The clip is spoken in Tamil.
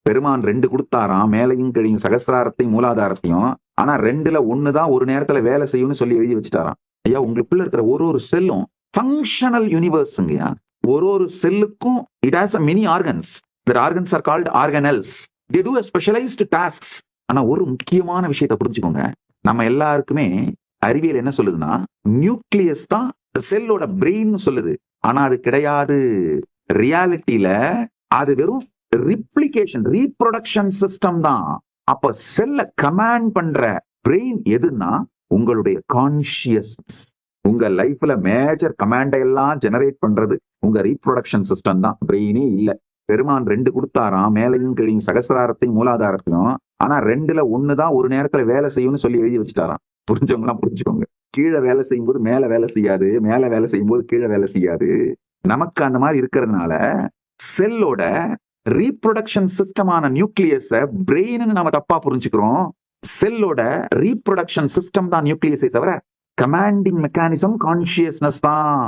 பெருமான் 2 கொடுத்தாராம், மேலையும் கீழையும் சகசிராரத்தையும் மூலாதாரத்தையும். ஆனா 2ல 1 தான் ஒரு நேரத்துல வேலை செய்யும்னு சொல்லி எழுதி வச்சுட்டாராம். ஐயா, உங்களுக்குள்ள இருக்கிற ஒரு செல்லும் ஃபங்க்ஷனல் யூனிவர்ஸ்ங்கய்யா. ஒரு செல்லுக்கும் it has a many organs. The organs are called organelles. They do a specialized tasks. ஆனா ஒரு முக்கியமான விஷயத்தை புரிஞ்சுக்கோங்க. நம்ம எல்லாருக்குமே அறிவியல் என்ன சொல்லுதுன்னா, நியூக்ளியஸ் தான் செல்லோட பிரெயின் சொல்லுது. ஆனா அது கிடையாது. ரியாலிட்டியில அது வெறும் ரிப்ளிகேஷன், ரீப்ரொடக்ஷன் சிஸ்டம் தான். அப்ப செல்ல கமாண்ட் பண்ற பிரெயின் எதுன்னா உங்களுடைய கான்சியஸ்னஸ். உங்க லைஃப்ல மேஜர் கமாண்டை எல்லாம் ஜெனரேட் பண்றது உங்க ரீப்ரொடக்ஷன் சிஸ்டம் தான், பிரெயினே இல்ல. பெருமான் 2 கொடுத்தாராம், மேலையும் கீழையும் சகசிராரத்தையும் மூலாதாரத்தையும். ஆனா 2ல 1 தான் ஒரு நேரத்துல வேலை செய்யும்னு சொல்லி எழுதி வச்சுட்டாராம். புரிஞ்சவங்களாம் புரிஞ்சுக்கோங்க. கீழே வேலை செய்யும் போது மேல வேலை செய்யாது, மேல வேலை செய்யும் போது கீழே வேலை செய்யாது. நமக்கு அந்த மாதிரி இருக்கிறதுனால செல்லோட ரீப்ரொடக்ஷன் சிஸ்டமான நியூக்ளியஸ பிரெயின் நம்ம தப்பா புரிஞ்சுக்கிறோம். செல்லோட ரீப்ரொடக்ஷன் சிஸ்டம் தான் நியூக்ளியஸை தவிர கமாண்டிங் மெக்கானிசம் கான்சியஸ்னஸ் தான்.